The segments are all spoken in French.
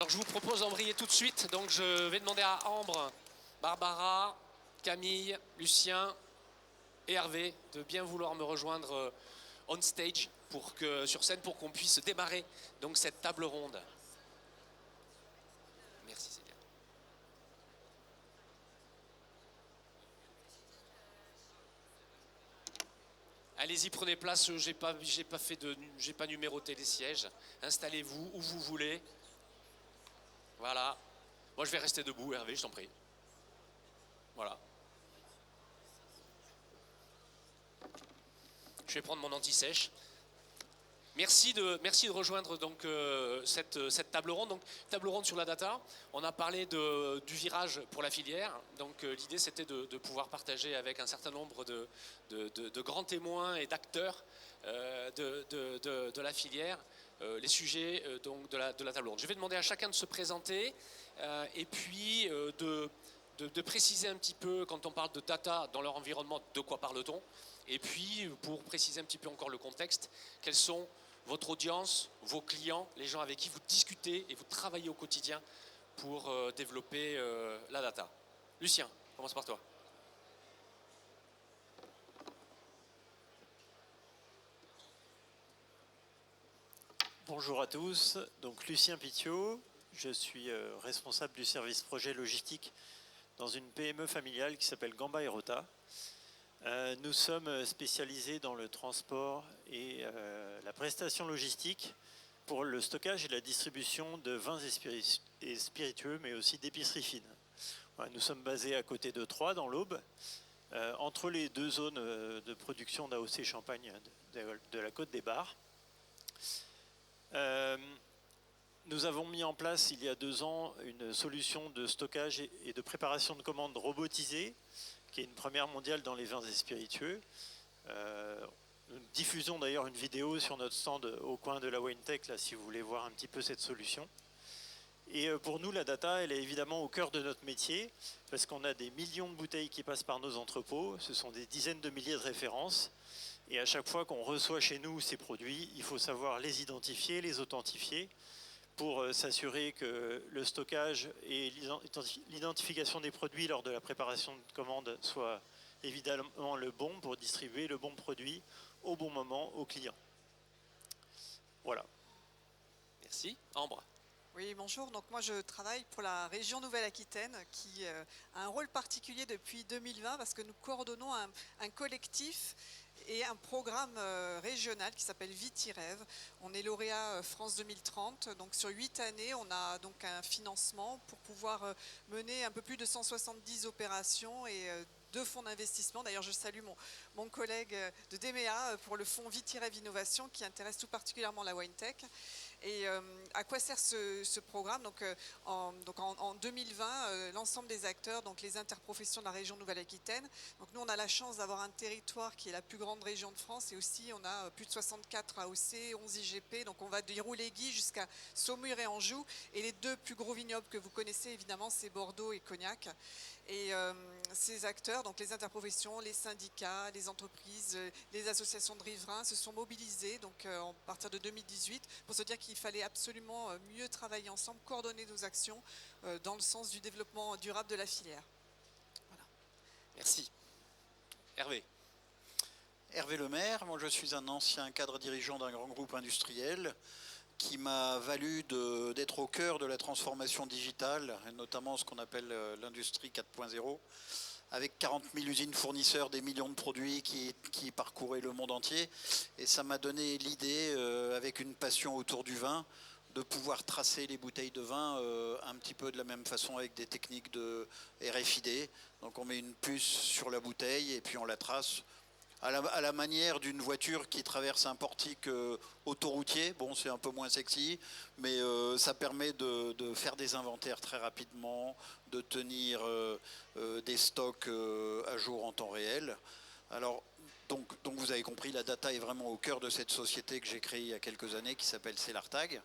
Donc je vous propose d'embrayer tout de suite. Donc je vais demander à Ambre, Barbara, Camille, Lucien et Hervé de bien vouloir me rejoindre on stage sur scène pour qu'on puisse démarrer donc cette table ronde. Merci Célia. Allez-y, prenez place. J'ai pas numéroté les sièges. Installez-vous où vous voulez. Voilà. Moi, je vais rester debout, Hervé, je t'en prie. Voilà. Je vais prendre mon anti-sèche. Merci de rejoindre donc cette table ronde. Donc table ronde sur la data. On a parlé du virage pour la filière. Donc l'idée c'était de pouvoir partager avec un certain nombre de grands témoins et d'acteurs de la filière les sujets donc de la table ronde. Je vais demander à chacun de se présenter et puis de préciser un petit peu quand on parle de data dans leur environnement, de quoi parle-t-on. Et puis pour préciser un petit peu encore le contexte, quels sont votre audience, vos clients, les gens avec qui vous discutez et vous travaillez au quotidien pour développer la data. Lucien, commence par toi. Bonjour à tous, donc Lucien Pitiot, je suis responsable du service projet logistique dans une PME familiale qui s'appelle Gamba et Rota. Nous sommes spécialisés dans le transport et la prestation logistique pour le stockage et la distribution de vins et spiritueux, mais aussi d'épicerie fine. Voilà, nous sommes basés à côté de Troyes, dans l'Aube, entre les deux zones de production d'AOC Champagne de la Côte des Bars. Nous avons mis en place il y a 2 ans une solution de stockage et de préparation de commandes robotisée, qui est une première mondiale dans les vins et spiritueux. Nous diffusons d'ailleurs une vidéo sur notre stand au coin de la WineTech, là, si vous voulez voir un petit peu cette solution. Et pour nous, la data, elle est évidemment au cœur de notre métier, parce qu'on a des millions de bouteilles qui passent par nos entrepôts, ce sont des dizaines de milliers de références, et à chaque fois qu'on reçoit chez nous ces produits, il faut savoir les identifier, les authentifier, pour s'assurer que le stockage et l'identification des produits lors de la préparation de commande soient évidemment le bon pour distribuer le bon produit au bon moment au client. Voilà. Merci. Ambre. Oui, bonjour. Donc moi, je travaille pour la région Nouvelle-Aquitaine qui a un rôle particulier depuis 2020 parce que nous coordonnons un collectif et un programme régional qui s'appelle Vitirêve. On est lauréat France 2030. Donc sur 8 années, on a donc un financement pour pouvoir mener un peu plus de 170 opérations et 2 fonds d'investissement. D'ailleurs, je salue mon collègue de DMEA pour le fonds Vitirêve Innovation qui intéresse tout particulièrement la WineTech. Et à quoi sert ce programme? Donc, en 2020, l'ensemble des acteurs, donc les interprofessions de la région Nouvelle-Aquitaine. Donc nous, on a la chance d'avoir un territoire qui est la plus grande région de France et aussi on a plus de 64 AOC, 11 IGP. Donc on va de Irouléguy jusqu'à Saumur et Anjou. Et les 2 plus gros vignobles que vous connaissez évidemment, c'est Bordeaux et Cognac. Et ces acteurs, donc les interprofessions, les syndicats, les entreprises, les associations de riverains se sont mobilisés donc, à partir de 2018 pour se dire qu'il fallait absolument mieux travailler ensemble, coordonner nos actions dans le sens du développement durable de la filière. Voilà. Merci. Hervé. Hervé Lemaire, moi je suis un ancien cadre dirigeant d'un grand groupe industriel qui m'a valu d'être au cœur de la transformation digitale, et notamment ce qu'on appelle l'industrie 4.0, avec 40 000 usines fournisseurs, des millions de produits qui parcouraient le monde entier. Et ça m'a donné l'idée, avec une passion autour du vin, de pouvoir tracer les bouteilles de vin un petit peu de la même façon avec des techniques de RFID. Donc on met une puce sur la bouteille et puis on la trace à la manière d'une voiture qui traverse un portique autoroutier. Bon, c'est un peu moins sexy, mais ça permet de faire des inventaires très rapidement, de tenir des stocks à jour en temps réel. Alors, donc vous avez compris, la data est vraiment au cœur de cette société que j'ai créée il y a quelques années qui s'appelle Cellartag.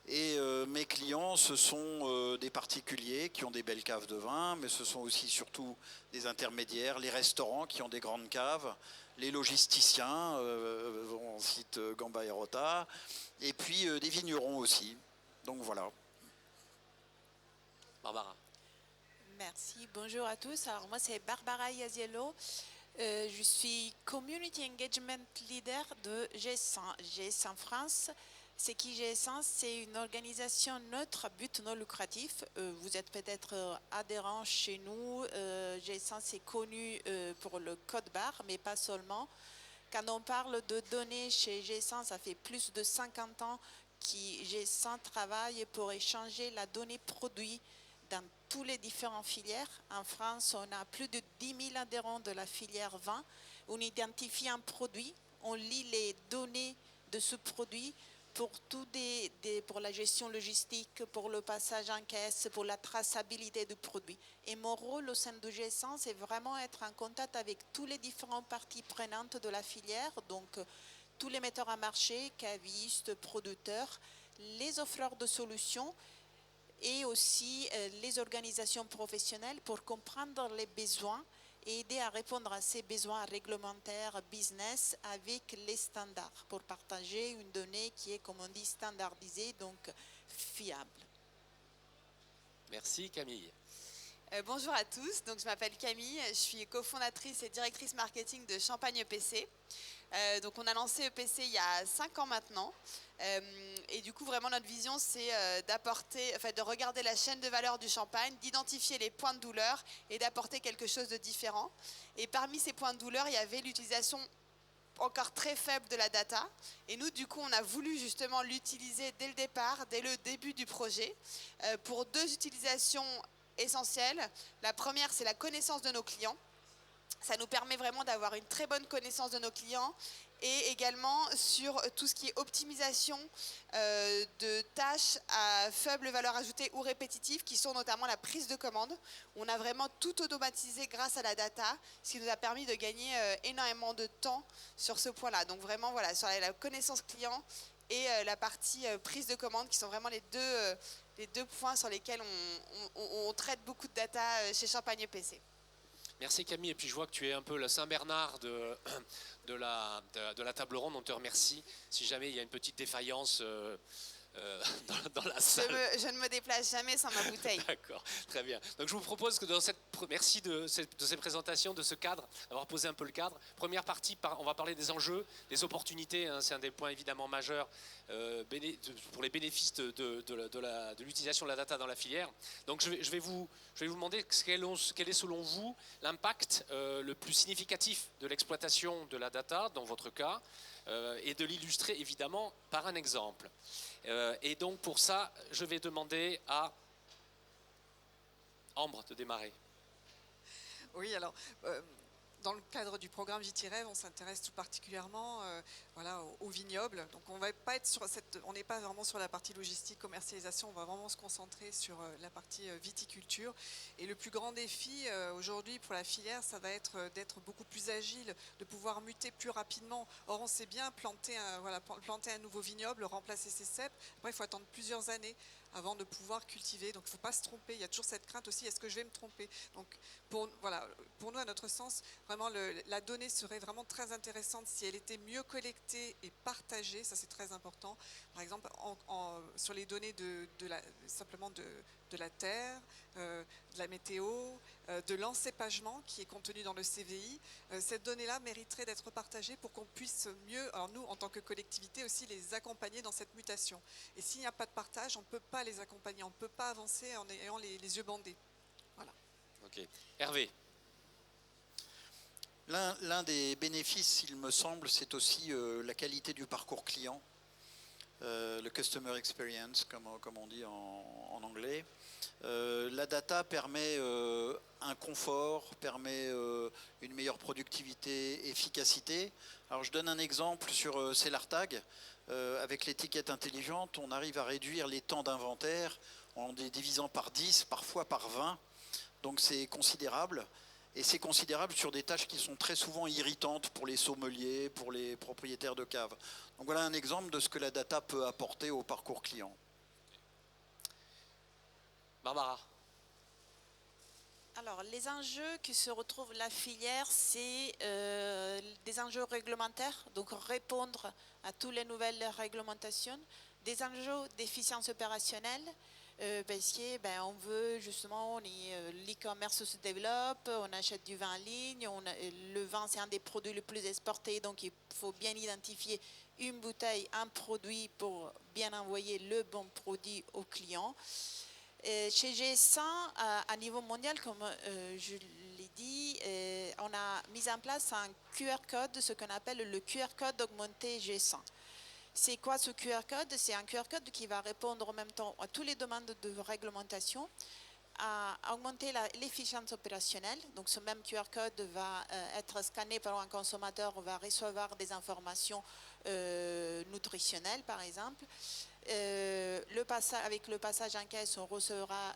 Et mes clients, ce sont des particuliers qui ont des belles caves de vin, mais ce sont aussi surtout des intermédiaires, les restaurants qui ont des grandes caves, les logisticiens, on cite Gamba et Rota, et puis des vignerons aussi. Donc voilà. Barbara. Merci, bonjour à tous. Alors moi c'est Barbara Iaziello. Je suis Community Engagement Leader de GS1. GS1 France, c'est qui GS1? C'est une organisation neutre, but non lucratif. Vous êtes peut-être adhérents chez nous. GS1 c'est connu pour le code barre, mais pas seulement. Quand on parle de données chez GS1, ça fait plus de 50 ans que GS1 travaille pour échanger la donnée produit dans tous les différentes filières. En France, on a plus de 10 000 adhérents de la filière vin. On identifie un produit, on lit les données de ce produit pour, pour la gestion logistique, pour le passage en caisse, pour la traçabilité du produit. Et mon rôle au sein de GS1, c'est vraiment être en contact avec tous les différentes parties prenantes de la filière, donc tous les metteurs à marché, cavistes, producteurs, les offreurs de solutions, et aussi les organisations professionnelles pour comprendre les besoins et aider à répondre à ces besoins réglementaires, business, avec les standards pour partager une donnée qui est, comme on dit, standardisée, donc fiable. Merci Camille. Bonjour à tous, donc je m'appelle Camille, je suis cofondatrice et directrice marketing de Champagne EPC. Donc on a lancé EPC il y a 5 ans maintenant. Et du coup, vraiment, notre vision, c'est de regarder la chaîne de valeur du champagne, d'identifier les points de douleur et d'apporter quelque chose de différent. Et parmi ces points de douleur, il y avait l'utilisation encore très faible de la data. Et nous, du coup, on a voulu justement l'utiliser dès le départ, dès le début du projet, pour 2 utilisations essentielles. La première, c'est la connaissance de nos clients. Ça nous permet vraiment d'avoir une très bonne connaissance de nos clients et également sur tout ce qui est optimisation de tâches à faible valeur ajoutée ou répétitives qui sont notamment la prise de commande. On a vraiment tout automatisé grâce à la data, ce qui nous a permis de gagner énormément de temps sur ce point-là. Donc vraiment, voilà, sur la connaissance client et la partie prise de commande qui sont vraiment les deux points sur lesquels on traite beaucoup de data chez Champagne EPC. Merci Camille, et puis je vois que tu es un peu le Saint-Bernard de la table ronde, on te remercie. Si jamais il y a une petite défaillance dans la salle. Je ne me déplace jamais sans ma bouteille. D'accord, très bien. Donc je vous propose que merci de cette présentation, de ce cadre, d'avoir posé un peu le cadre. Première partie, on va parler des enjeux, des opportunités, hein, c'est un des points évidemment majeurs pour les bénéfices de l'utilisation de la data dans la filière. Donc je vais vous demander quel est selon vous l'impact le plus significatif de l'exploitation de la data dans votre cas et de l'illustrer évidemment par un exemple. Et donc pour ça, je vais demander à Ambre de démarrer. Oui, alors, dans le cadre du programme JT-Rêve, on s'intéresse tout particulièrement au vignoble. Donc on n'est pas vraiment sur la partie logistique, commercialisation, on va vraiment se concentrer sur la partie viticulture. Et le plus grand défi aujourd'hui pour la filière, ça va être d'être beaucoup plus agile, de pouvoir muter plus rapidement. Or on sait bien planter un nouveau vignoble, remplacer ses ceps. Après il faut attendre plusieurs années avant de pouvoir cultiver. Donc il ne faut pas se tromper. Il y a toujours cette crainte aussi, est-ce que je vais me tromper? Donc pour nous, à notre sens, vraiment la donnée serait vraiment très intéressante si elle était mieux collectée et partagée. Ça c'est très important. Par exemple, sur les données simplement de la terre, de la météo, de l'encépagement qui est contenu dans le CVI. Cette donnée-là mériterait d'être partagée pour qu'on puisse mieux, alors nous en tant que collectivité aussi, les accompagner dans cette mutation. Et s'il n'y a pas de partage, on ne peut pas les accompagner, on ne peut pas avancer en ayant les yeux bandés. Voilà. Ok. Hervé. L'un des bénéfices, il me semble, c'est aussi la qualité du parcours client, le customer experience, comme on dit en anglais. La data permet un confort, permet une meilleure productivité, efficacité. Alors je donne un exemple sur Cellartag. Avec l'étiquette intelligente, on arrive à réduire les temps d'inventaire en les divisant par 10, parfois par 20. Donc c'est considérable. Et c'est considérable sur des tâches qui sont très souvent irritantes pour les sommeliers, pour les propriétaires de caves. Donc voilà un exemple de ce que la data peut apporter au parcours client. Barbara. Alors, les enjeux que se retrouve la filière, c'est des enjeux réglementaires, donc répondre à toutes les nouvelles réglementations, des enjeux d'efficience opérationnelle, parce que on veut justement, l'e-commerce se développe, on achète du vin en ligne, le vin c'est un des produits les plus exportés, donc il faut bien identifier une bouteille, un produit pour bien envoyer le bon produit au client. Chez G100, à niveau mondial, comme je l'ai dit, on a mis en place un QR code, ce qu'on appelle le QR code augmenté G100. C'est quoi ce QR code? C'est un QR code qui va répondre en même temps à toutes les demandes de réglementation, à augmenter l'efficience opérationnelle. Donc ce même QR code va être scanné par un consommateur, va recevoir des informations nutritionnelles par exemple. Avec le passage en caisse, on recevra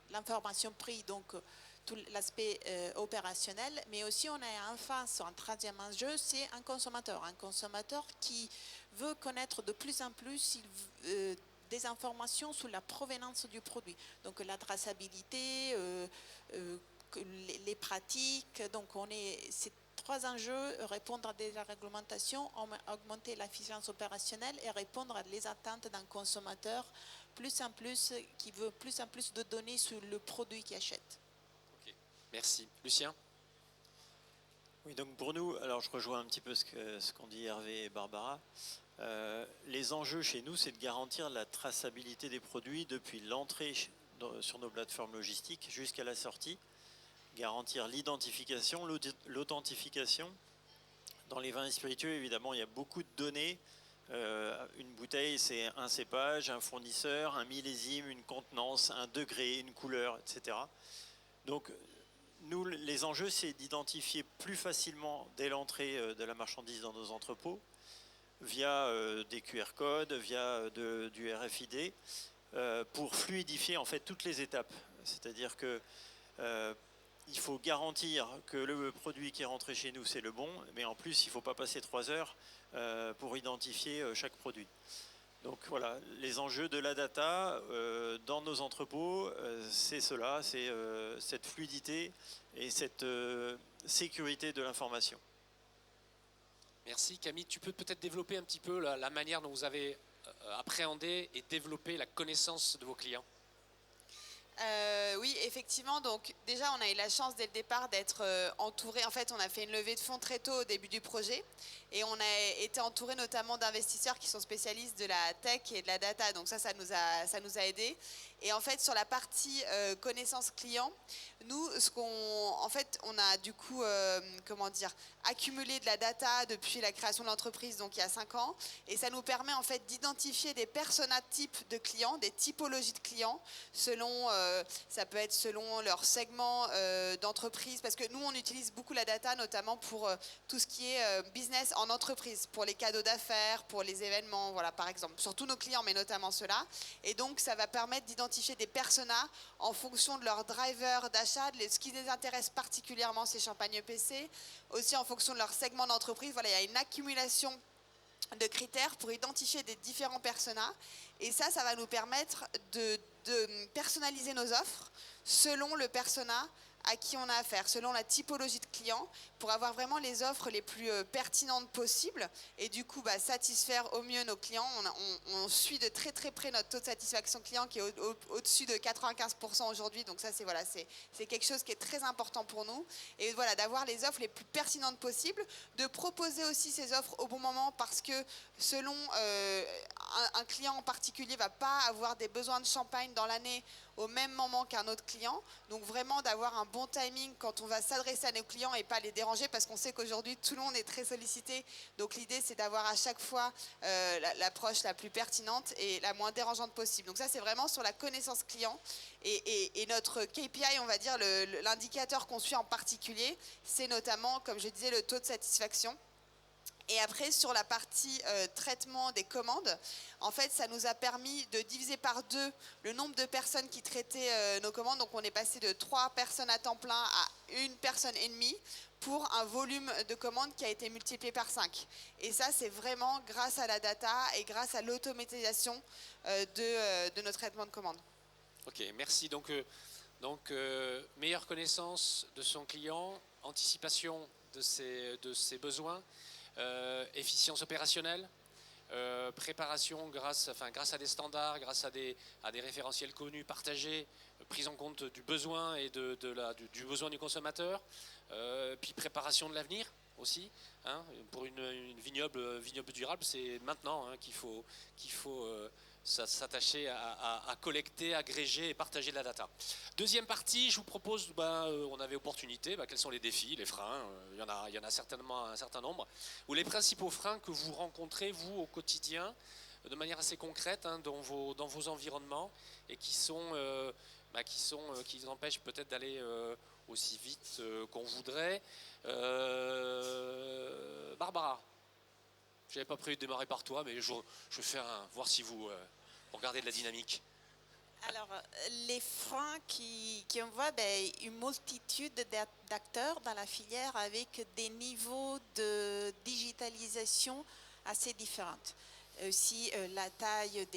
l'information prix, donc tout l'aspect opérationnel, mais aussi on a en face un troisième enjeu, c'est un consommateur qui veut connaître de plus en plus des informations sur la provenance du produit, donc la traçabilité, les pratiques, donc ces trois enjeux: répondre à la réglementation, augmenter l'efficience opérationnelle et répondre à les attentes d'un consommateur qui veut plus en plus de données sur le produit qu'il achète. Merci. Lucien? Oui, donc pour nous, alors je rejoins un petit peu ce qu'ont dit Hervé et Barbara. Les enjeux chez nous, c'est de garantir la traçabilité des produits depuis l'entrée sur nos plateformes logistiques jusqu'à la sortie, garantir l'identification, l'authentification. Dans les vins et spiritueux, évidemment, il y a beaucoup de données. Une bouteille, c'est un cépage, un fournisseur, un millésime, une contenance, un degré, une couleur, etc. Donc, nous, les enjeux, c'est d'identifier plus facilement dès l'entrée de la marchandise dans nos entrepôts, via des QR codes, via du RFID, pour fluidifier en fait toutes les étapes. C'est-à-dire que il faut garantir que le produit qui est rentré chez nous, c'est le bon, mais en plus, il ne faut pas passer 3 heures pour identifier chaque produit. Donc voilà, les enjeux de la data dans nos entrepôts, c'est cela, c'est cette fluidité et cette sécurité de l'information. Merci. Camille, tu peux peut-être développer un petit peu la manière dont vous avez appréhendé et développé la connaissance de vos clients? Oui, effectivement. Donc déjà, on a eu la chance dès le départ d'être entouré. En fait, on a fait une levée de fonds très tôt au début du projet et on a été entouré notamment d'investisseurs qui sont spécialistes de la tech et de la data. Donc ça nous a aidés. Et en fait, sur la partie connaissance client, nous, on a du coup, accumulé de la data depuis la création de l'entreprise, donc il y a 5 ans, et ça nous permet en fait d'identifier des personas types de clients, des typologies de clients, ça peut être selon leur segment d'entreprise, parce que nous, on utilise beaucoup la data, notamment pour tout ce qui est business en entreprise, pour les cadeaux d'affaires, pour les événements, voilà, par exemple, sur tous nos clients, mais notamment ceux-là. Et donc, ça va permettre d'identifier des personas en fonction de leur driver d'achat, de ce qui les intéresse particulièrement, ces Champagne EPC, aussi en fonction de leur segment d'entreprise. Voilà, il y a une accumulation de critères pour identifier des différents personas. Et ça va nous permettre de personnaliser nos offres selon le persona à qui on a affaire, selon la typologie de client, pour avoir vraiment les offres les plus pertinentes possibles et du coup satisfaire au mieux nos clients. On suit de très très près notre taux de satisfaction client qui est au-dessus de 95% aujourd'hui, donc ça c'est quelque chose qui est très important pour nous, et voilà, d'avoir les offres les plus pertinentes possibles, de proposer aussi ces offres au bon moment, parce que selon un client en particulier ne va pas avoir des besoins de champagne dans l'année au même moment qu'un autre client. Donc vraiment d'avoir un bon timing quand on va s'adresser à nos clients et pas les déranger, parce qu'on sait qu'aujourd'hui tout le monde est très sollicité. Donc l'idée c'est d'avoir à chaque fois l'approche la plus pertinente et la moins dérangeante possible. Donc ça c'est vraiment sur la connaissance client, et notre KPI, on va dire l'indicateur qu'on suit en particulier, c'est notamment, comme je disais, le taux de satisfaction. Et après, sur la partie traitement des commandes, en fait, ça nous a permis de diviser par 2 le nombre de personnes qui traitaient nos commandes. Donc, on est passé de 3 personnes à temps plein à 1 personne et demie pour un volume de commandes qui a été multiplié par 5. Et ça, c'est vraiment grâce à la data et grâce à l'automatisation de nos traitements de commandes. Ok, merci. Donc meilleure connaissance de son client, anticipation de ses besoins, efficience opérationnelle, préparation grâce à des standards, grâce à des référentiels connus, partagés, prise en compte du besoin et du besoin du consommateur, puis préparation de l'avenir aussi. Hein, pour une vignoble durable, c'est maintenant qu'il faut s'attacher à collecter, agréger et partager de la data. Deuxième partie, je vous propose, on avait opportunité, quels sont les défis, les freins, il y en a certainement un certain nombre, ou les principaux freins que vous rencontrez, vous, au quotidien, de manière assez concrète, hein, dans vos environnements, et qui empêchent peut-être d'aller aussi vite qu'on voudrait. Barbara, je n'avais pas prévu de démarrer par toi, mais je fais voir si vous regardez de la dynamique. Alors, les freins qu'on voit, une multitude d'acteurs dans la filière avec des niveaux de digitalisation assez différents. Aussi, la taille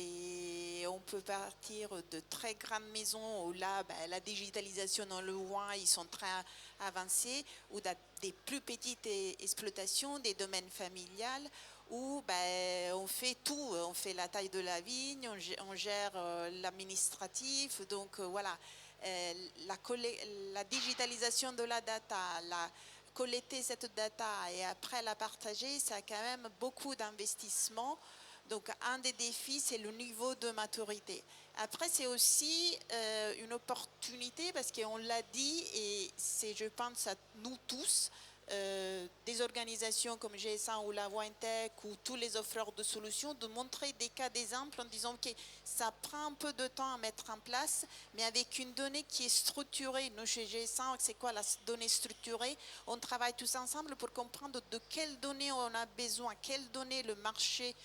on peut partir de très grandes maisons où là, la digitalisation dans le loin, ils sont très avancés, ou des plus petites exploitations, des domaines familiales, où on fait tout, on fait la taille de la vigne, on gère l'administratif, donc voilà, la digitalisation de la data, collecter cette data et après la partager, ça a quand même beaucoup d'investissements. Donc un des défis, c'est le niveau de maturité. Après, c'est aussi une opportunité parce qu'on l'a dit, et c'est, je pense, à nous tous, des organisations comme GS1 ou la Wintech ou tous les offreurs de solutions, de montrer des cas d'exemple en disant que ça prend un peu de temps à mettre en place, mais avec une donnée qui est structurée. Nous, chez GS1, c'est quoi la donnée structurée? On travaille tous ensemble pour comprendre de quelles données on a besoin, quelles données le marché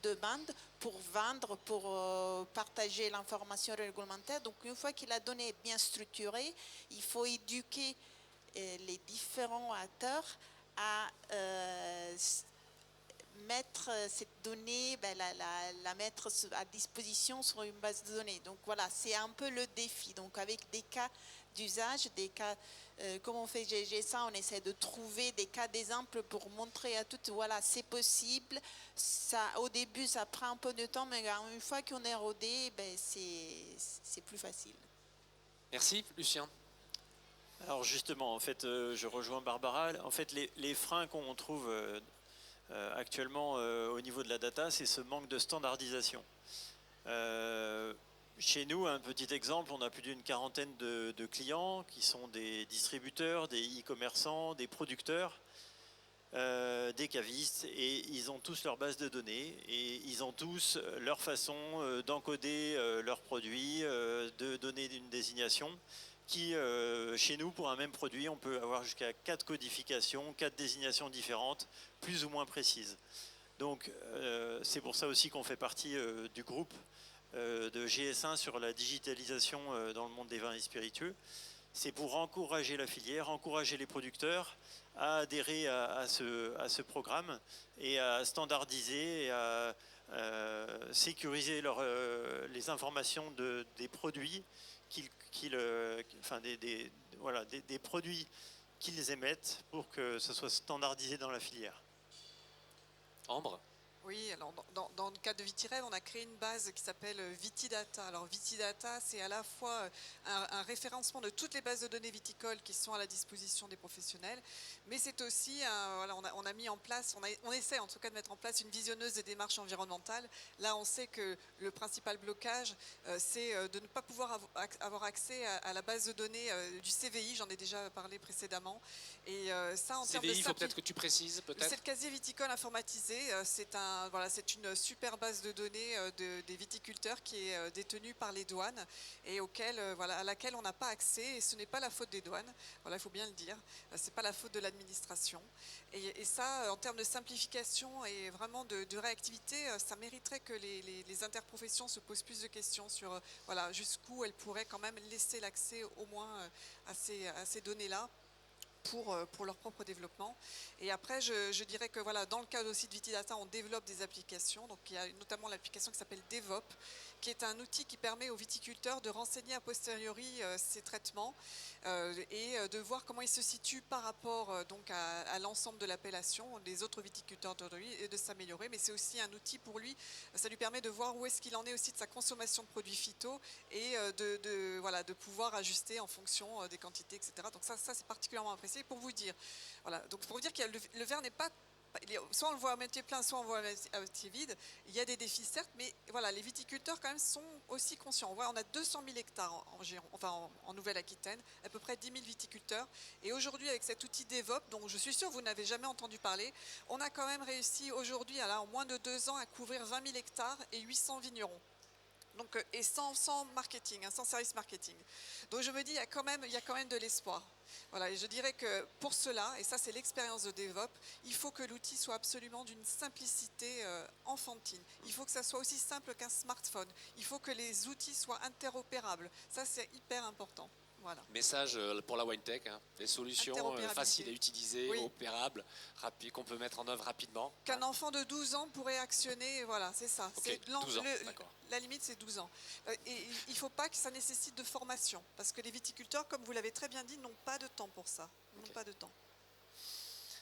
demande pour vendre, pour partager l'information réglementaire. Donc, une fois que la donnée est bien structurée, il faut éduquer les différents acteurs à mettre cette donnée, la mettre à disposition sur une base de données. Donc voilà, c'est un peu le défi. Donc avec des cas d'usage, des cas, comme on fait GG100, on essaie de trouver des cas d'exemple pour montrer à toutes, voilà, c'est possible. Ça, au début, ça prend un peu de temps, mais une fois qu'on est rodé, c'est plus facile. Merci, Lucien. Alors justement, en fait, je rejoins Barbara. En fait, les freins qu'on trouve actuellement au niveau de la data, c'est ce manque de standardisation. Chez nous, un petit exemple, on a plus d'une quarantaine de clients qui sont des distributeurs, des e-commerçants, des producteurs, des cavistes, et ils ont tous leur base de données et ils ont tous leur façon d'encoder leurs produits, de donner une désignation. Qui, chez nous, pour un même produit, on peut avoir jusqu'à 4 codifications, 4 désignations différentes, plus ou moins précises. Donc, c'est pour ça aussi qu'on fait partie du groupe de GS1 sur la digitalisation dans le monde des vins et spiritueux. C'est pour encourager la filière, encourager les producteurs à adhérer à ce programme et à standardiser et à sécuriser les informations des produits des produits qu'ils émettent pour que ce soit standardisé dans la filière. Ambre ? Oui, alors dans le cadre de VitiRev, on a créé une base qui s'appelle Vitidata. Alors Vitidata, c'est à la fois un référencement de toutes les bases de données viticoles qui sont à la disposition des professionnels, mais c'est aussi, on a mis en place, on essaie en tout cas de mettre en place une visionneuse des démarches environnementales. Là, on sait que le principal blocage, c'est de ne pas pouvoir avoir accès à la base de données du CVI, j'en ai déjà parlé précédemment. Et ça, en termes de CVI, il faut peut-être que tu précises, peut-être. C'est le casier viticole informatisé, c'est une super base de données des viticulteurs qui est détenue par les douanes et à laquelle on n'a pas accès, et ce n'est pas la faute des douanes, voilà, il faut bien le dire, c'est pas la faute de l'administration. Et ça, en termes de simplification et vraiment de réactivité, ça mériterait que les interprofessions se posent plus de questions sur jusqu'où elles pourraient quand même laisser l'accès au moins à ces données-là. pour leur propre développement. Et après, je dirais que voilà, dans le cadre aussi de Vitidata, on développe des applications. Donc il y a notamment l'application qui s'appelle DevOps, qui est un outil qui permet aux viticulteurs de renseigner a posteriori ces traitements et de voir comment ils se situent par rapport donc à l'ensemble de l'appellation des autres viticulteurs d'aujourd'hui et de s'améliorer. Mais c'est aussi un outil pour lui, ça lui permet de voir où est-ce qu'il en est aussi de sa consommation de produits phyto et de pouvoir ajuster en fonction des quantités, etc. Donc ça c'est particulièrement apprécié. Pour vous dire, voilà, donc pour vous dire que le verre n'est pas, soit on le voit à moitié plein, soit on le voit à moitié vide. Il y a des défis certes, mais voilà, les viticulteurs quand même sont aussi conscients. On voit, on a 200 000 hectares en Nouvelle-Aquitaine, à peu près 10 000 viticulteurs. Et aujourd'hui, avec cet outil DevOps, dont je suis sûre que vous n'avez jamais entendu parler, on a quand même réussi aujourd'hui, en moins de 2 ans, à couvrir 20 000 hectares et 800 vignerons. Donc, et sans marketing, sans service marketing. Donc je me dis, il y a quand même de l'espoir. Voilà, et je dirais que pour cela, et ça c'est l'expérience de DevOps, il faut que l'outil soit absolument d'une simplicité enfantine. Il faut que ça soit aussi simple qu'un smartphone. Il faut que les outils soient interopérables. Ça c'est hyper important. Voilà. Message pour la WineTech, hein. Des solutions faciles à utiliser, oui, opérables, qu'on peut mettre en œuvre rapidement. Qu'un enfant de 12 ans pourrait actionner, voilà, c'est ça. Okay, 12 ans, d'accord. La limite, c'est 12 ans. Et il ne faut pas que ça nécessite de formation, parce que les viticulteurs, comme vous l'avez très bien dit, n'ont pas de temps pour ça. N'ont pas de temps.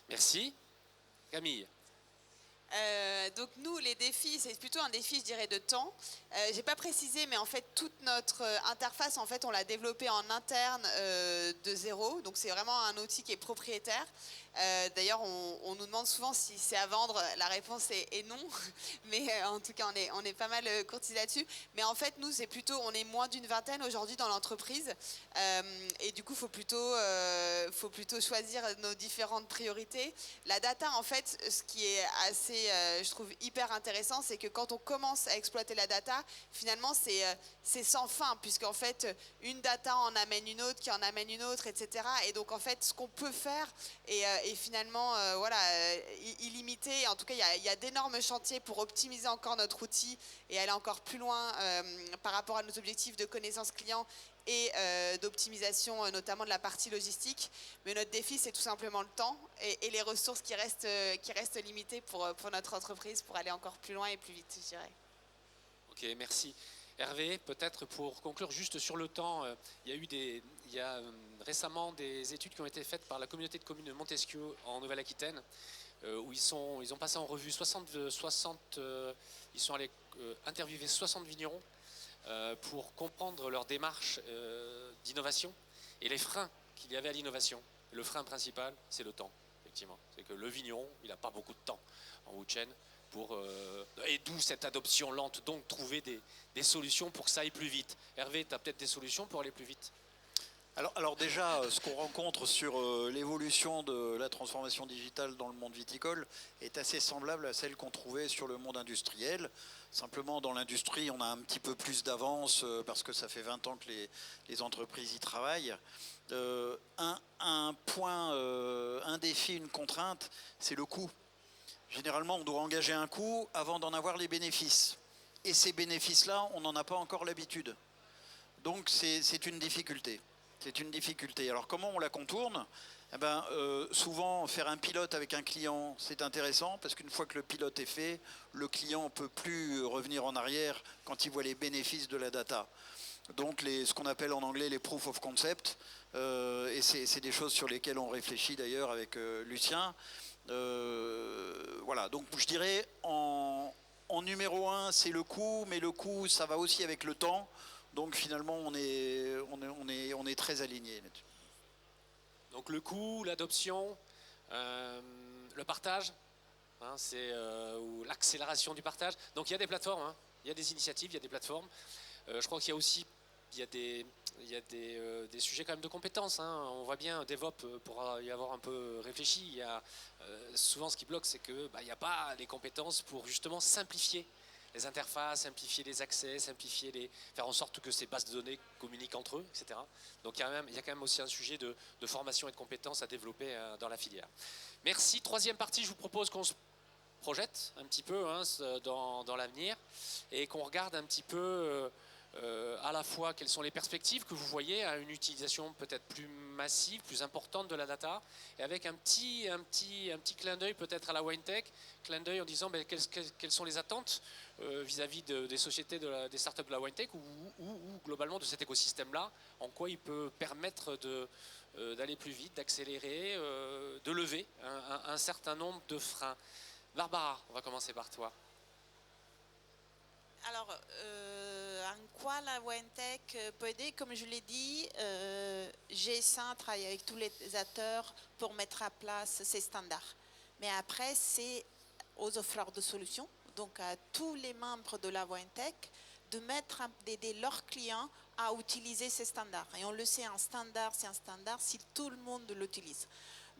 Merci. Camille. Donc nous, les défis, c'est plutôt un défi, je dirais, de temps. J'ai pas précisé, mais en fait, toute notre interface, en fait, on l'a développée en interne de zéro. Donc c'est vraiment un outil qui est propriétaire. D'ailleurs, on nous demande souvent si c'est à vendre. La réponse est non. Mais en tout cas, on est pas mal courtisé là-dessus. Mais en fait, nous, c'est plutôt, on est moins d'une vingtaine aujourd'hui dans l'entreprise. Et du coup, faut plutôt choisir nos différentes priorités. La data, en fait, ce qui est assez, je trouve, hyper intéressant, c'est que quand on commence à exploiter la data, finalement, c'est sans fin, puisqu'en fait, une data en amène une autre, qui en amène une autre, etc. Et donc, en fait, ce qu'on peut faire est finalement illimité. En tout cas, il y a d'énormes chantiers pour optimiser encore notre outil et aller encore plus loin par rapport à nos objectifs de connaissance client et d'optimisation, notamment de la partie logistique. Mais notre défi, c'est tout simplement le temps et les ressources qui restent limitées pour notre entreprise pour aller encore plus loin et plus vite, je dirais. Ok, merci. Hervé, peut-être pour conclure juste sur le temps, il y a récemment des études qui ont été faites par la communauté de communes de Montesquieu en Nouvelle-Aquitaine, où ils ont passé en revue ils sont allés interviewer 60 vignerons pour comprendre leur démarche d'innovation et les freins qu'il y avait à l'innovation. Le frein principal, c'est le temps, effectivement. C'est que le vigneron, il n'a pas beaucoup de temps en bout de chaîne. Et d'où cette adoption lente, donc trouver des solutions pour que ça aille plus vite. Hervé, tu as peut-être des solutions pour aller plus vite? Alors déjà, ce qu'on rencontre sur l'évolution de la transformation digitale dans le monde viticole est assez semblable à celle qu'on trouvait sur le monde industriel. Simplement, dans l'industrie, on a un petit peu plus d'avance parce que ça fait 20 ans que les entreprises y travaillent. Un point, un défi, une contrainte, c'est le coût. Généralement, on doit engager un coût avant d'en avoir les bénéfices. Et ces bénéfices-là, on n'en a pas encore l'habitude. Donc, c'est une difficulté. C'est une difficulté. Alors, comment on la contourne ? Souvent, faire un pilote avec un client, c'est intéressant, parce qu'une fois que le pilote est fait, le client ne peut plus revenir en arrière quand il voit les bénéfices de la data. Donc, ce qu'on appelle en anglais les proof of concept, et c'est des choses sur lesquelles on réfléchit d'ailleurs avec Lucien. Voilà, donc je dirais en numéro 1 c'est le coût, mais le coût ça va aussi avec le temps, donc finalement on est très alignés là-dessus. Donc le coût, l'adoption, le partage, hein, ou l'accélération du partage. Donc il y a des plateformes, hein, il y a des initiatives, il y a des plateformes. Je crois qu'il y a aussi des sujets quand même de compétences, hein. On voit bien DevOps pour y avoir un peu réfléchi. Il y a, souvent ce qui bloque, c'est qu'il n'y a pas les compétences pour justement simplifier les interfaces, simplifier les accès, faire en sorte que ces bases de données communiquent entre eux, etc. Donc il y a quand même aussi un sujet de formation et de compétences à développer dans la filière. Merci. Troisième partie, je vous propose qu'on se projette un petit peu, hein, dans l'avenir et qu'on regarde un petit peu à la fois quelles sont les perspectives que vous voyez à une utilisation peut-être plus massive, plus importante de la data, et avec un petit clin d'œil peut-être à la WineTech, clin d'œil en disant quelles sont les attentes vis-à-vis des sociétés, des startups de la WineTech ou globalement de cet écosystème-là, en quoi il peut permettre d'aller plus vite, d'accélérer, de lever un certain nombre de freins. Barbara, on va commencer par toi. Alors, en quoi la WineTech peut aider? Comme je l'ai dit, GS1 travaille avec tous les acteurs pour mettre à place ces standards. Mais après, c'est aux offreurs de solutions, donc à tous les membres de la WineTech, d'aider leurs clients à utiliser ces standards. Et on le sait, un standard, c'est un standard si tout le monde l'utilise.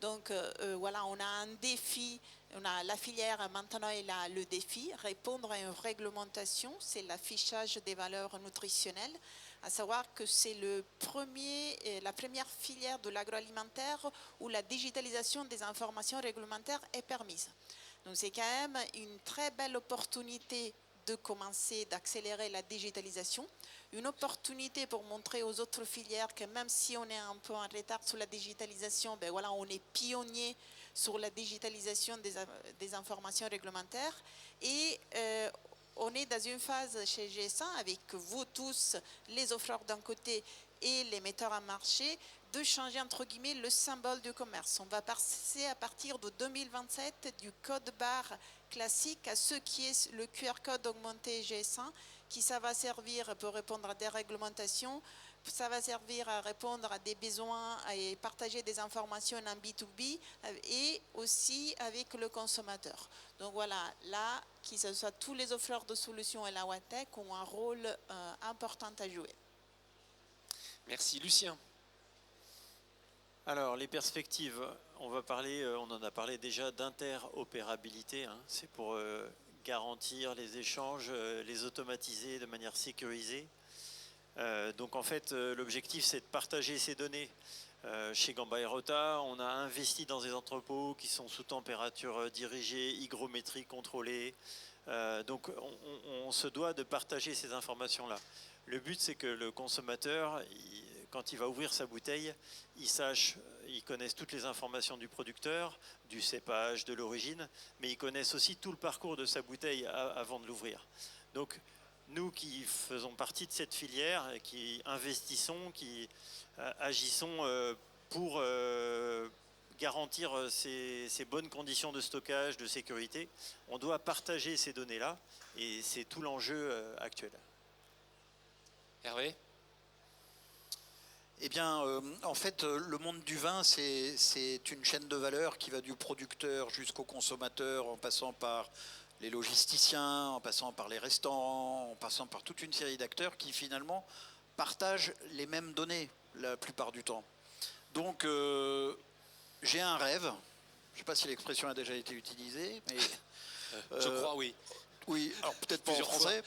Donc voilà, on a un défi, la filière maintenant elle a le défi, répondre à une réglementation, c'est l'affichage des valeurs nutritionnelles, à savoir que c'est la première filière de l'agroalimentaire où la digitalisation des informations réglementaires est permise. Donc c'est quand même une très belle opportunité de commencer, d'accélérer la digitalisation, une opportunité pour montrer aux autres filières que même si on est un peu en retard sur la digitalisation, ben voilà, on est pionnier sur la digitalisation des informations réglementaires et on est dans une phase chez GS1 avec vous tous, les offreurs d'un côté et les metteurs en marché, de changer entre guillemets le symbole du commerce. On va passer à partir de 2027 du code barre classique à ce qui est le QR code augmenté GS1, qui ça va servir pour répondre à des réglementations, ça va servir à répondre à des besoins et partager des informations en B2B et aussi avec le consommateur. Donc voilà, là, que ce soit tous les offreurs de solutions et la WineTech ont un rôle important à jouer. Merci. Lucien. Alors, les perspectives, on en a parlé déjà d'interopérabilité. C'est pour garantir les échanges, les automatiser de manière sécurisée. Donc, en fait, l'objectif, c'est de partager ces données. Chez Gamba et Rota, on a investi dans des entrepôts qui sont sous température dirigée, hygrométrie contrôlée. Donc, on se doit de partager ces informations-là. Le but, c'est que le consommateur, quand il va ouvrir sa bouteille, il connaisse toutes les informations du producteur, du cépage, de l'origine, mais il connaisse aussi tout le parcours de sa bouteille avant de l'ouvrir. Donc, nous qui faisons partie de cette filière, qui investissons, qui agissons pour garantir ces bonnes conditions de stockage, de sécurité, on doit partager ces données-là, et c'est tout l'enjeu actuel. Hervé ? Eh bien, en fait, le monde du vin, c'est une chaîne de valeur qui va du producteur jusqu'au consommateur, en passant par les logisticiens, en passant par les restaurants, en passant par toute une série d'acteurs qui, finalement, partagent les mêmes données la plupart du temps. Donc, j'ai un rêve. Je ne sais pas si l'expression a déjà été utilisée, mais... Je crois, oui. Oui, alors peut-être pas en français.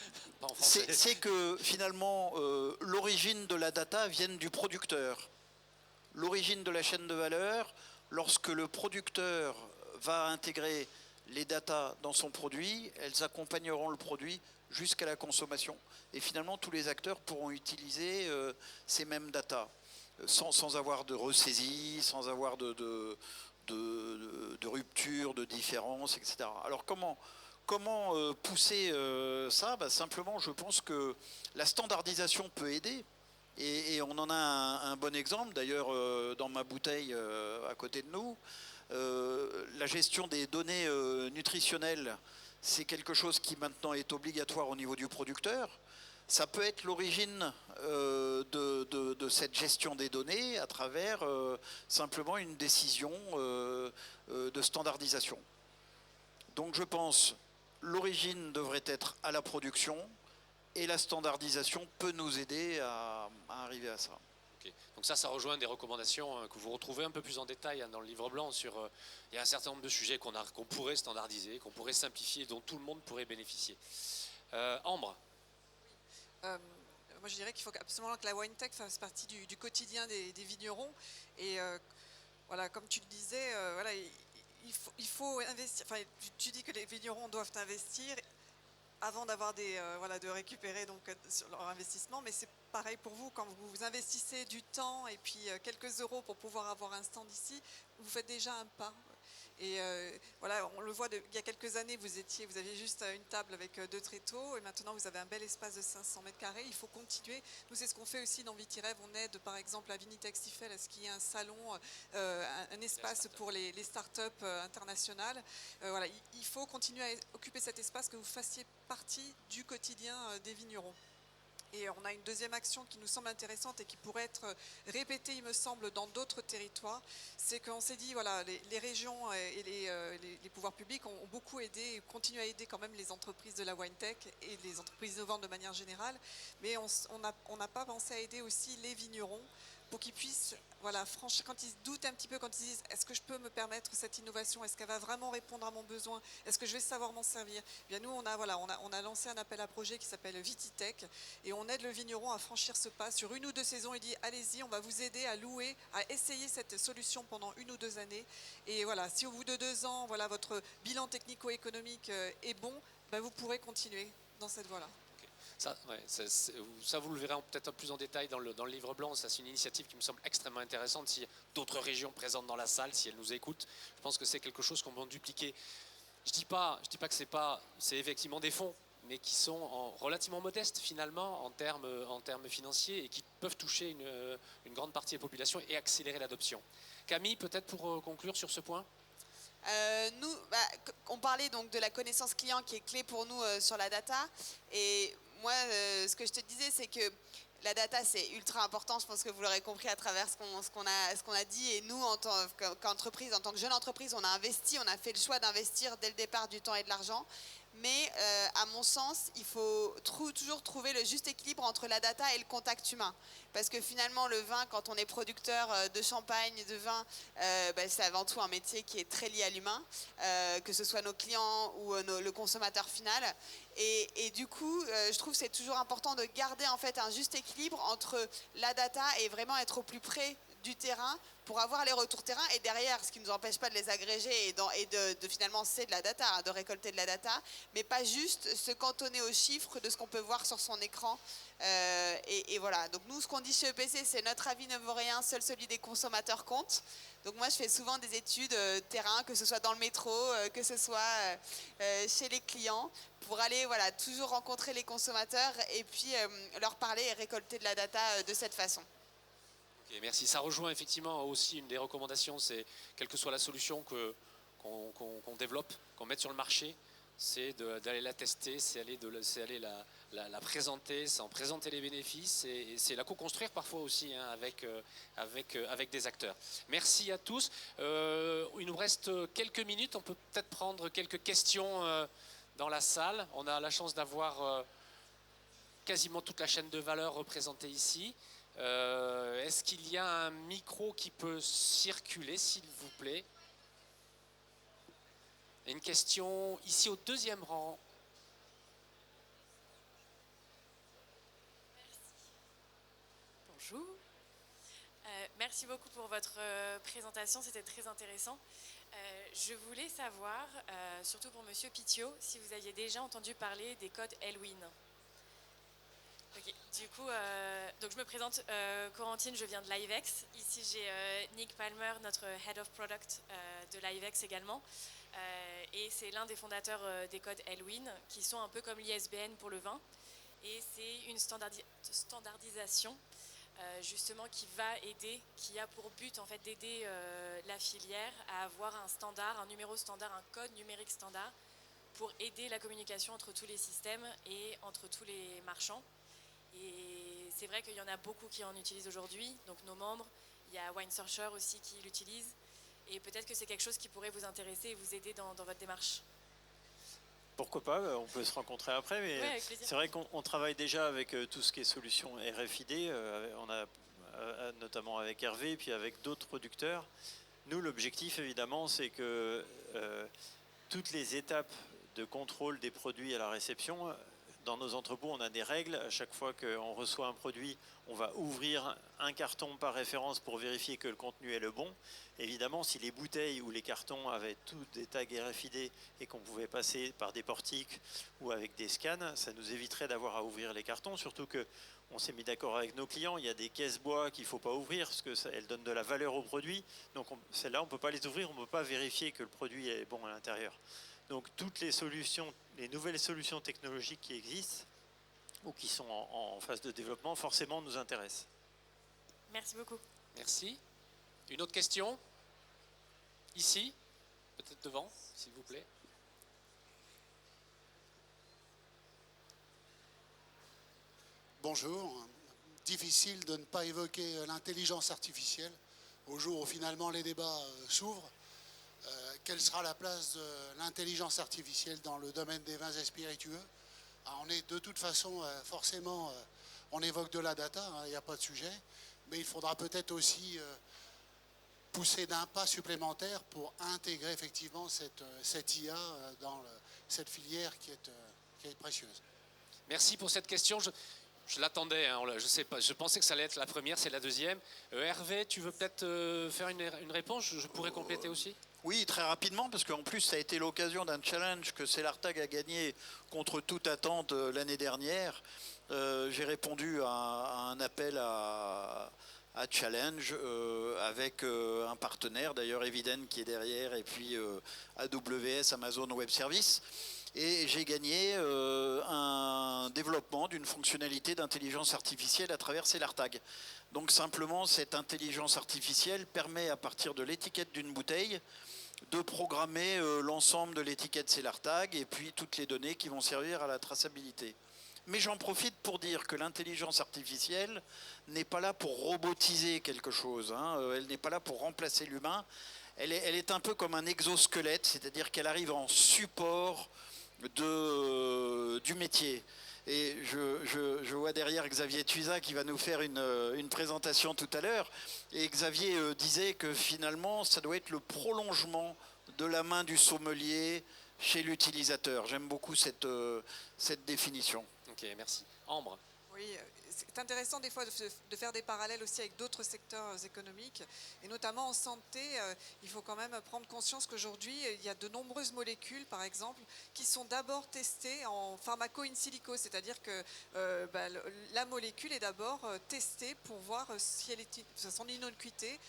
C'est que finalement, l'origine de la data vienne du producteur. L'origine de la chaîne de valeur, lorsque le producteur va intégrer les datas dans son produit, elles accompagneront le produit jusqu'à la consommation. Et finalement, tous les acteurs pourront utiliser ces mêmes datas, sans avoir de ressaisie, sans avoir de rupture, de différence, etc. Alors comment pousser ça? Simplement, je pense que la standardisation peut aider. Et on en a un bon exemple, d'ailleurs, dans ma bouteille à côté de nous. La gestion des données nutritionnelles, c'est quelque chose qui maintenant est obligatoire au niveau du producteur. Ça peut être l'origine de cette gestion des données à travers simplement une décision de standardisation. Donc je pense l'origine devrait être à la production et la standardisation peut nous aider à arriver à ça. Okay. Donc ça rejoint des recommandations que vous retrouvez un peu plus en détail dans le livre blanc sur il y a un certain nombre de sujets qu'on pourrait standardiser, qu'on pourrait simplifier, dont tout le monde pourrait bénéficier. Ambre. Moi je dirais qu'il faut absolument que la WineTech fasse partie du quotidien des vignerons et voilà, comme tu le disais, voilà, il faut investir. Enfin, tu dis que les vignerons doivent investir. avant d'avoir de récupérer donc sur leur investissement. Mais c'est pareil pour vous, quand vous investissez du temps et puis quelques euros pour pouvoir avoir un stand ici, vous faites déjà un pas. Et voilà, on le voit, il y a quelques années, vous aviez juste une table avec 2 tréteaux, et maintenant vous avez un bel espace de 500 mètres carrés. Il faut continuer. Nous, c'est ce qu'on fait aussi dans Vitirêve. On aide par exemple à Vinitex IFEL à ce qu'il y ait un salon, un espace pour les startups internationales. Voilà, il faut continuer à occuper cet espace, que vous fassiez partie du quotidien des vignerons. Et on a une deuxième action qui nous semble intéressante et qui pourrait être répétée, il me semble, dans d'autres territoires. C'est qu'on s'est dit, voilà, les régions et les pouvoirs publics ont beaucoup aidé et continuent à aider quand même les entreprises de la wine tech et les entreprises innovantes de manière générale. Mais on n'a pas pensé à aider aussi les vignerons pour qu'ils puissent, voilà, franchir, quand ils se doutent un petit peu, quand ils disent est-ce que je peux me permettre cette innovation, est-ce qu'elle va vraiment répondre à mon besoin, est-ce que je vais savoir m'en servir. Eh bien, nous, on a lancé un appel à projet qui s'appelle Vititech et on aide le vigneron à franchir ce pas. Sur 1 ou 2 saisons, il dit allez-y, on va vous aider à louer, à essayer cette solution pendant 1 ou 2 années. Et voilà, si au bout de 2 ans, voilà, votre bilan technico-économique est bon, ben, vous pourrez continuer dans cette voie-là. Ça, ouais, ça, vous le verrez peut-être plus en détail dans le livre blanc. Ça, c'est une initiative qui me semble extrêmement intéressante. Si d'autres régions présentes dans la salle, si elles nous écoutent, je pense que c'est quelque chose qu'on va dupliquer. Je dis pas que c'est effectivement des fonds, mais qui sont relativement modestes finalement en termes financiers et qui peuvent toucher une grande partie des populations et accélérer l'adoption. Camille, peut-être pour conclure sur ce point. Nous, on parlait donc de la connaissance client qui est clé pour nous sur la data. Et moi, ce que je te disais, c'est que la data, c'est ultra important. Je pense que vous l'aurez compris à travers ce qu'on a dit. Et nous, en tant qu'entreprise, en tant que jeune entreprise, on a fait le choix d'investir dès le départ du temps et de l'argent. Mais à mon sens, il faut toujours trouver le juste équilibre entre la data et le contact humain. Parce que finalement, le vin, quand on est producteur de champagne, de vin, c'est avant tout un métier qui est très lié à l'humain, que ce soit nos clients ou le consommateur final. Et du coup, je trouve que c'est toujours important de garder en fait un juste équilibre entre la data et vraiment être au plus près du terrain pour avoir les retours terrain, et derrière, ce qui ne nous empêche pas de les agréger et de finalement, c'est de la data, de récolter de la data, mais pas juste se cantonner aux chiffres de ce qu'on peut voir sur son écran. Et voilà, donc nous, ce qu'on dit chez EPC, c'est notre avis ne vaut rien, seul celui des consommateurs compte. Donc moi, je fais souvent des études terrain, que ce soit dans le métro, que ce soit chez les clients, pour aller toujours rencontrer les consommateurs et puis leur parler et récolter de la data de cette façon. Okay, merci. Ça rejoint effectivement aussi une des recommandations, c'est quelle que soit la solution qu'on développe, qu'on mette sur le marché, c'est d'aller la tester, c'est aller la présenter, c'est en présenter les bénéfices et c'est la co-construire parfois aussi avec des acteurs. Merci à tous. Il nous reste quelques minutes, on peut peut-être prendre quelques questions dans la salle. On a la chance d'avoir quasiment toute la chaîne de valeur représentée ici. Est-ce qu'il y a un micro qui peut circuler, s'il vous plaît? Une question ici au 2e rang. Bonjour. Merci beaucoup pour votre présentation, c'était très intéressant. Je voulais savoir, surtout pour Monsieur Pitiot, si vous aviez déjà entendu parler des codes Elwin. Okay. Du coup, donc je me présente, Corentine, je viens de Livex. Ici, j'ai Nick Palmer, notre Head of Product de Livex également. Et c'est l'un des fondateurs des codes Elwin, qui sont un peu comme l'ISBN pour le vin. Et c'est une standardisation, justement, qui va aider, qui a pour but en fait d'aider la filière à avoir un standard, un numéro standard, un code numérique standard, pour aider la communication entre tous les systèmes et entre tous les marchands. Et c'est vrai qu'il y en a beaucoup qui en utilisent aujourd'hui, donc nos membres, il y a WineSearcher aussi qui l'utilise, et peut-être que c'est quelque chose qui pourrait vous intéresser et vous aider dans votre démarche. Pourquoi pas, on peut se rencontrer après, mais ouais, c'est vrai qu'on travaille déjà avec tout ce qui est solution RFID, on a notamment avec Hervé et puis avec d'autres producteurs. Nous, l'objectif évidemment, c'est que toutes les étapes de contrôle des produits à la réception Dans nos entrepôts, on a des règles. À chaque fois qu'on reçoit un produit, on va ouvrir un carton par référence pour vérifier que le contenu est le bon. Évidemment, si les bouteilles ou les cartons avaient tous des tags RFID et qu'on pouvait passer par des portiques ou avec des scans, ça nous éviterait d'avoir à ouvrir les cartons. Surtout qu'on s'est mis d'accord avec nos clients, il y a des caisses bois qu'il ne faut pas ouvrir parce qu'elles donnent de la valeur au produit. Donc celles-là, on ne peut pas les ouvrir, on ne peut pas vérifier que le produit est bon à l'intérieur. Donc toutes les solutions, les nouvelles solutions technologiques qui existent ou qui sont en phase de développement, forcément nous intéressent. Merci beaucoup. Merci. Une autre question? Ici, peut-être devant, s'il vous plaît. Bonjour. Difficile de ne pas évoquer l'intelligence artificielle au jour où finalement les débats s'ouvrent. Quelle sera la place de l'intelligence artificielle dans le domaine des vins et spiritueux? On est de toute façon, forcément, on évoque de la data, il n'y a pas de sujet, mais il faudra peut-être aussi pousser d'un pas supplémentaire pour intégrer effectivement cette IA dans cette filière qui est précieuse. Merci pour cette question. Je l'attendais, hein, je sais pas, je pensais que ça allait être la première, c'est la deuxième. Hervé, tu veux peut-être faire une réponse? Je pourrais compléter aussi. Oui, très rapidement, parce qu'en plus, ça a été l'occasion d'un challenge que Celartag a gagné contre toute attente l'année dernière. J'ai répondu à un appel à challenge avec un partenaire, d'ailleurs Eviden qui est derrière, et puis AWS, Amazon Web Services. Et j'ai gagné un développement d'une fonctionnalité d'intelligence artificielle à travers Celartag. Donc simplement, cette intelligence artificielle permet, à partir de l'étiquette d'une bouteille, de programmer l'ensemble de l'étiquette Celartag et puis toutes les données qui vont servir à la traçabilité. Mais j'en profite pour dire que l'intelligence artificielle n'est pas là pour robotiser quelque chose, hein. Elle n'est pas là pour remplacer l'humain. Elle est un peu comme un exosquelette, c'est-à-dire qu'elle arrive en support du métier. Et je vois derrière Xavier Tuisa qui va nous faire une présentation tout à l'heure. Et Xavier disait que finalement, ça doit être le prolongement de la main du sommelier chez l'utilisateur. J'aime beaucoup cette définition. Ok, merci. Ambre. Oui, c'est intéressant des fois de faire des parallèles aussi avec d'autres secteurs économiques et notamment en santé. Il faut quand même prendre conscience qu'aujourd'hui, il y a de nombreuses molécules, par exemple, qui sont d'abord testées en pharmaco in silico, c'est-à-dire que la molécule est d'abord testée pour voir si elle est son innocuité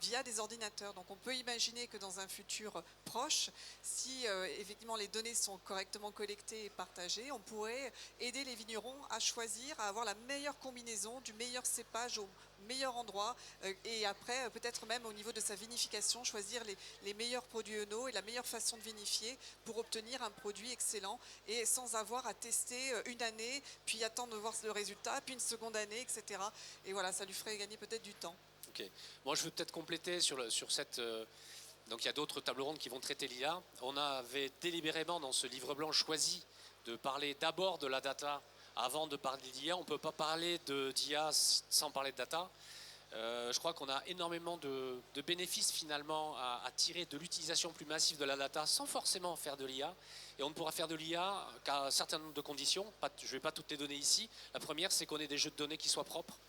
via des ordinateurs. Donc on peut imaginer que dans un futur proche, si effectivement les données sont correctement collectées et partagées, on pourrait aider les vignerons à choisir, à avoir la meilleure combinaison du meilleur cépage au meilleur endroit et après peut-être même au niveau de sa vinification choisir les meilleurs produits œnaux et la meilleure façon de vinifier pour obtenir un produit excellent et sans avoir à tester une année puis attendre de voir le résultat puis une seconde année, etc. Et voilà, ça lui ferait gagner peut-être du temps. Ok. Moi, je veux peut-être compléter sur cette. Donc, il y a d'autres tables rondes qui vont traiter l'IA. On avait délibérément dans ce livre blanc choisi de parler d'abord de la data avant de parler d'IA. On ne peut pas parler d'IA sans parler de data. Je crois qu'on a énormément de bénéfices finalement à tirer de l'utilisation plus massive de la data sans forcément faire de l'IA. Et on ne pourra faire de l'IA qu'à un certain nombre de conditions. Je ne vais pas toutes les donner ici. La première, c'est qu'on ait des jeux de données qui soient propres,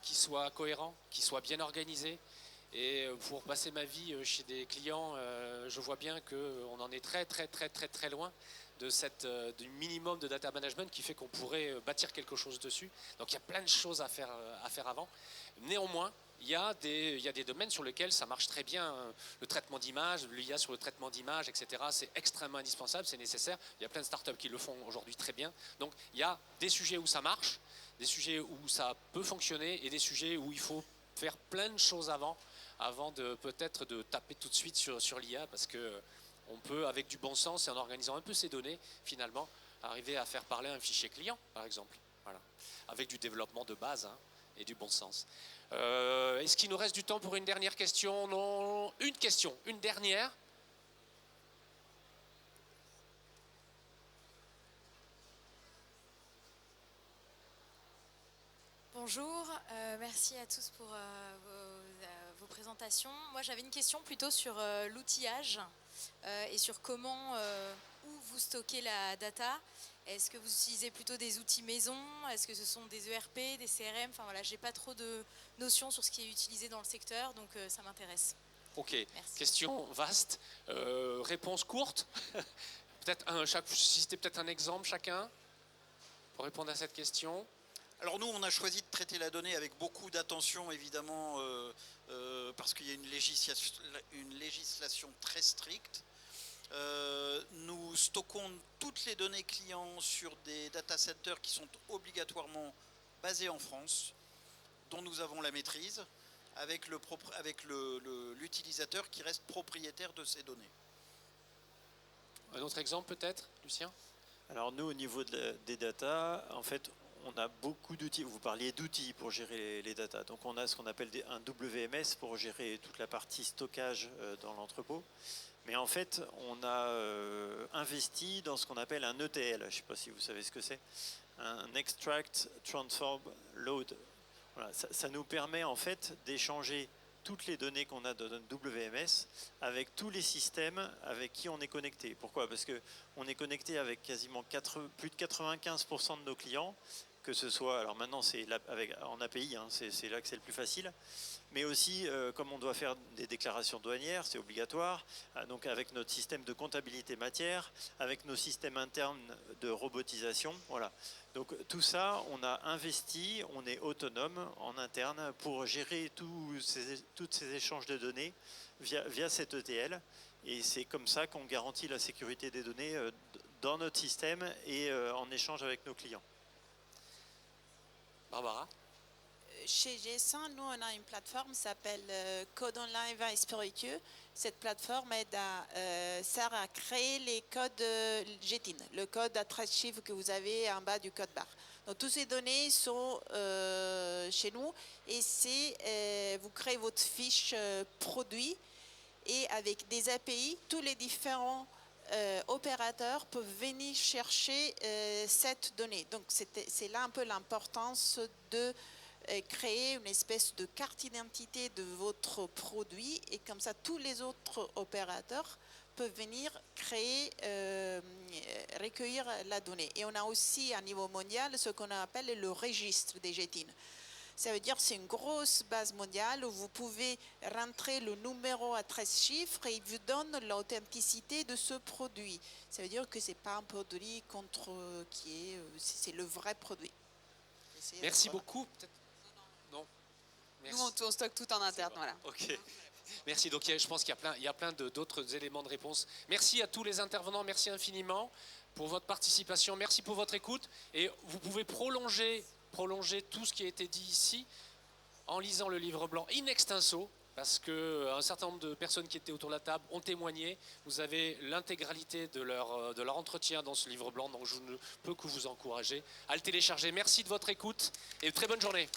qui soient cohérents, qui soient bien organisés. Et pour passer ma vie chez des clients, je vois bien qu'on en est très loin du minimum de data management qui fait qu'on pourrait bâtir quelque chose dessus. Donc il y a plein de choses à faire avant. Néanmoins, il y a des domaines sur lesquels ça marche très bien. Le traitement d'image, l'IA sur le traitement d'image, etc. C'est extrêmement indispensable, c'est nécessaire. Il y a plein de startups qui le font aujourd'hui très bien. Donc il y a des sujets où ça marche, des sujets où ça peut fonctionner et des sujets où il faut faire plein de choses avant de peut-être de taper tout de suite sur l'IA parce que on peut, avec du bon sens et en organisant un peu ces données, finalement, arriver à faire parler un fichier client, par exemple. Voilà. Avec du développement de base et du bon sens. Est-ce qu'il nous reste du temps pour une dernière question? Non. Une question, une dernière. Bonjour, merci à tous pour vos présentations. Moi, j'avais une question plutôt sur l'outillage et sur comment, où vous stockez la data. Est-ce que vous utilisez plutôt des outils maison? Est-ce que ce sont des ERP, des CRM? Enfin voilà, j'ai pas trop de notions sur ce qui est utilisé dans le secteur, donc ça m'intéresse. Ok, Merci. question vaste, réponse courte. Citer peut-être un exemple chacun pour répondre à cette question. Alors nous, on a choisi de traiter la donnée avec beaucoup d'attention, évidemment, parce qu'il y a une législation très stricte. Nous stockons toutes les données clients sur des data centers qui sont obligatoirement basés en France, dont nous avons la maîtrise, avec l'utilisateur qui reste propriétaire de ces données. Un autre exemple peut-être, Lucien? Alors nous, au niveau des data, en fait, on a beaucoup d'outils. Vous parliez d'outils pour gérer les data. Donc on a ce qu'on appelle un WMS pour gérer toute la partie stockage dans l'entrepôt. Mais en fait, on a investi dans ce qu'on appelle un ETL. Je ne sais pas si vous savez ce que c'est. Un Extract, Transform, Load. Voilà, ça nous permet en fait d'échanger toutes les données qu'on a dans notre WMS avec tous les systèmes avec qui on est connecté. Pourquoi? Parce qu'on est connecté avec quasiment plus de 95% de nos clients, que ce soit, alors maintenant c'est en API, hein, c'est là que c'est le plus facile, mais aussi comme on doit faire des déclarations douanières, c'est obligatoire, donc avec notre système de comptabilité matière, avec nos systèmes internes de robotisation, voilà. Donc tout ça, on a investi, on est autonome en interne pour gérer tous ces échanges de données via cet ETL, et c'est comme ça qu'on garantit la sécurité des données dans notre système et en échange avec nos clients. Barbara? Chez GS1, nous, on a une plateforme qui s'appelle Code Online 20 Spiritueux. Cette plateforme sert à créer les codes GTIN, le code à 13 chiffres que vous avez en bas du code barre. Donc, toutes ces données sont chez nous et vous créez votre fiche produit et avec des API, tous les différents opérateurs peuvent venir chercher cette donnée. Donc, c'est là un peu l'importance de créer une espèce de carte d'identité de votre produit et comme ça tous les autres opérateurs peuvent venir recueillir la donnée. Et on a aussi à niveau mondial ce qu'on appelle le registre des GTIN. Ça veut dire que c'est une grosse base mondiale où vous pouvez rentrer le numéro à 13 chiffres et il vous donne l'authenticité de ce produit. Ça veut dire que ce n'est pas un produit c'est le vrai produit. Merci beaucoup. Non. Merci. Nous, on stocke tout en interne. Voilà. Ok. Merci. Donc, je pense qu'il y a plein d'autres éléments de réponse. Merci à tous les intervenants. Merci infiniment pour votre participation. Merci pour votre écoute. Et vous pouvez prolonger tout ce qui a été dit ici en lisant le livre blanc in extenso, parce qu'un certain nombre de personnes qui étaient autour de la table ont témoigné. Vous avez l'intégralité de leur entretien dans ce livre blanc, donc je ne peux que vous encourager à le télécharger. Merci de votre écoute et très bonne journée.